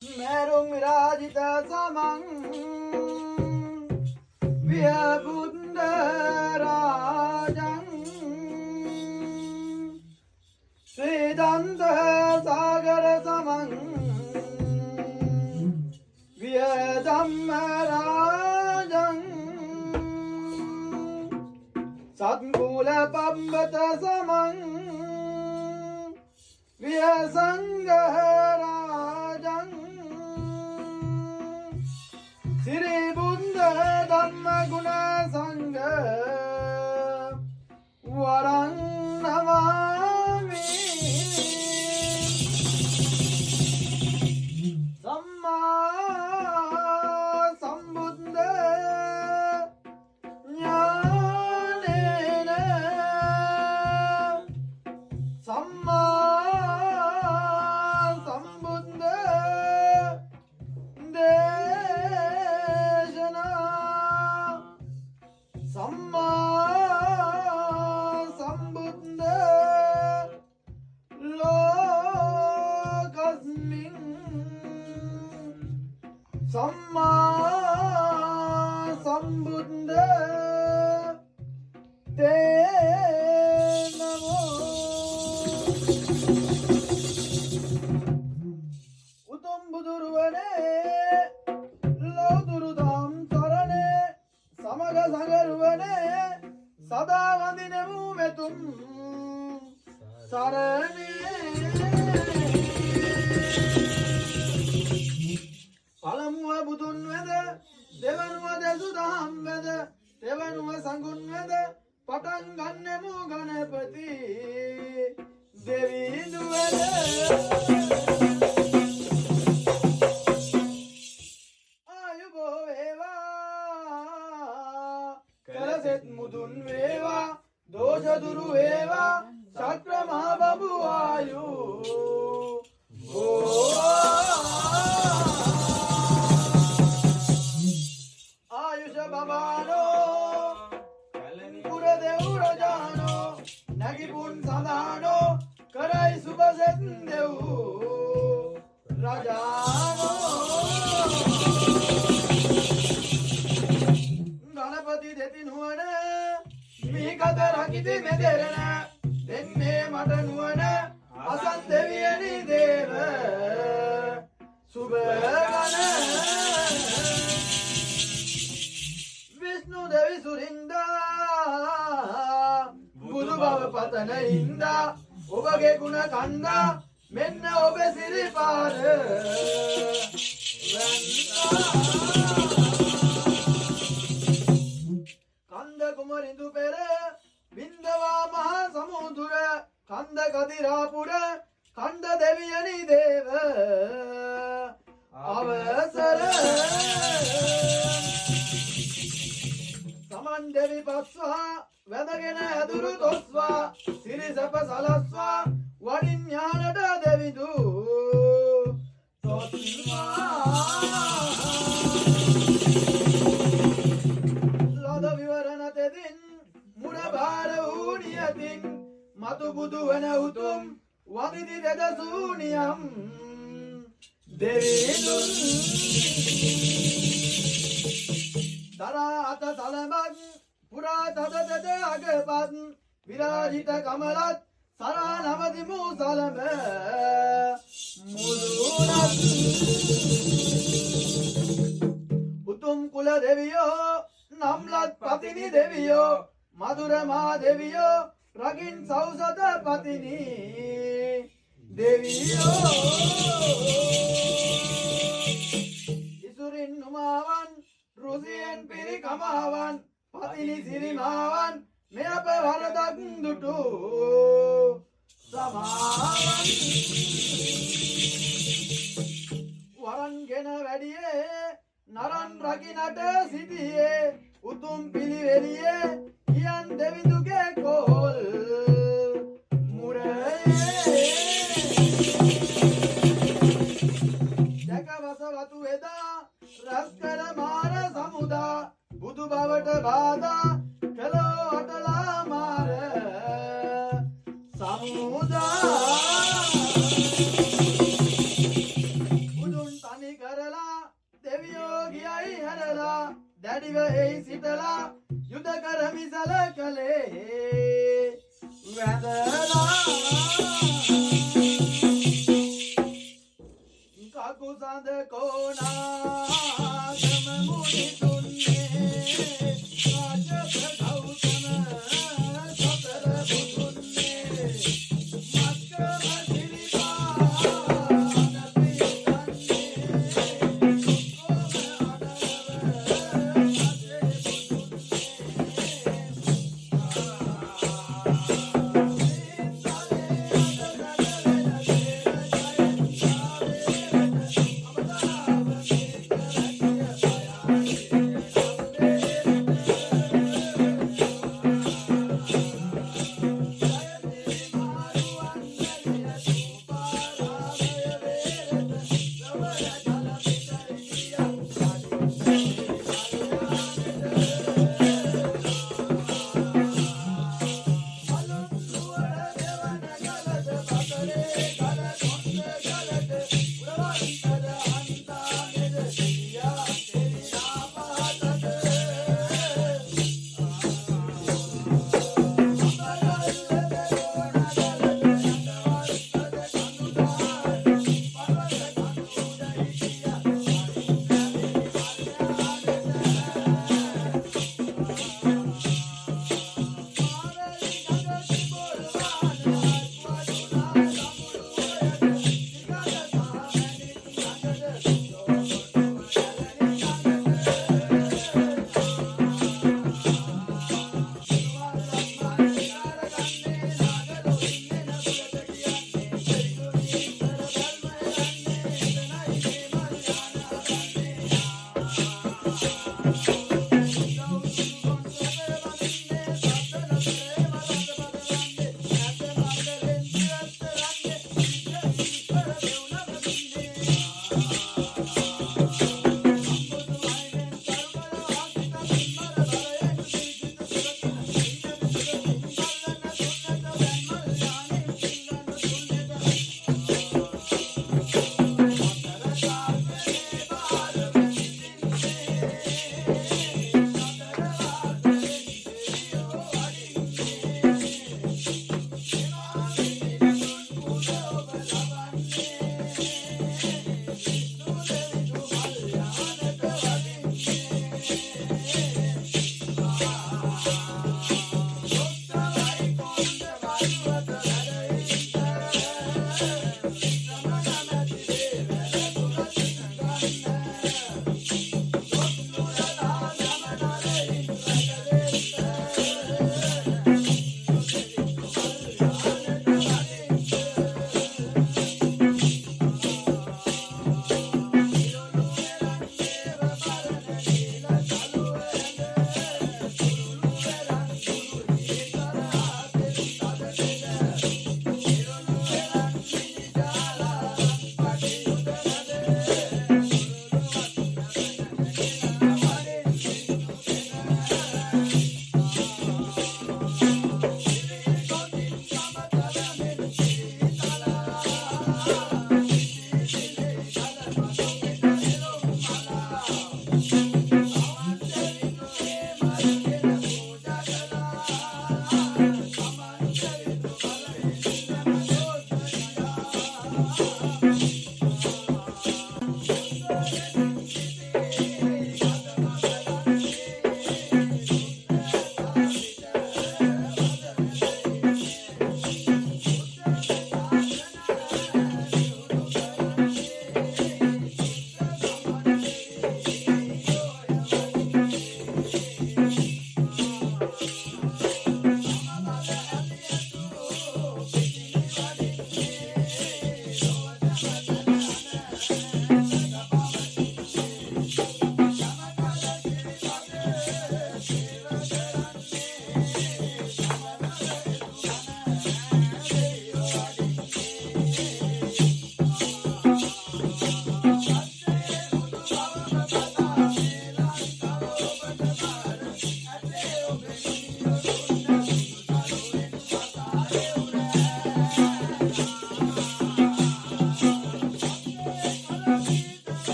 Merung Virajita Samang Vyabunda Rajang Sridanta Sagara Samang Vyadamma Rajang Satkula Pambata Samang Vyasanga Rajang Siri Buddha Dhamma Guna Sangha Varang Namami Samma Sambuddha Jnanena Samma Sambuddha Samma Sambuddha Lokasmin Samma Sambuddha Te Namo Uttam Budurvane Lodurudam Sarane Samaga Sangarvane Sada Vandinemu Metum Sarane Palamuwa Budun Veda Devanuwa Desudaham Veda Devanuwa Sangun Veda Patan Gannemu Ganapati Devi Veda Ayubo Veva Kalaset Mudun Veva Dosha Duru Veva Chakra Mahababu Ayu Ayusha Babano Pura Deura Jano Nagipun Sadano Karai Subhaset Deu Rajano Ganapati Detin Huana Mikata Rakiti Mederana Denne Matanuana Asan Deviani Deva Subhagana Vishnu Devi Surinda Budu Baba Patana Inda Obage Guna Kanda Menna Obe Siripara Kanda Kumarindu Pera Vindava Mahasamudura Kanda Kadirapura Kanda Deviyani Deva Avasara Saman Devi Paswa Vedagena Aduru Toswa Sirisapa Salaswa Vadinyanata Devidu Tosma Lada Vivarana Tedin Murabara Uniyatin Matu Budu Vana Utum Vadidi Deda Suniyam Devinun Tara Ata Salaman Pura Tada Dada Agapan Virajita Kamalat Sara Navadi Musalame Mudunat Utum Kula Deviyo Namlat Patini Deviyo Madura Mahadeviyo Ragin Sausata Patini Deviyo Isurin Numavan Rusien Piri Kamavan Patini Sirimavan Meapa Varadandutu Samavan Varan Gena Vadiye Naran Raginata Sidiye Utum Pili Veliye Ian Deviduke Kol Muraye Jaka Vasavatu Veda Raskara Mara Samuda Budu Bhavata Bhada Kalo Atala Mara Samuda Udun Tan දැකලා දැඩිව එයි සිටලා යුද කරමි සලකලේ වැඳලා කකුසඳ කොනාගම මුනි දුන්නේ රාජ ප්‍රගෞතම සතර බුදුන්නේ මක්කම සිරිපාන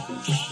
හින්දා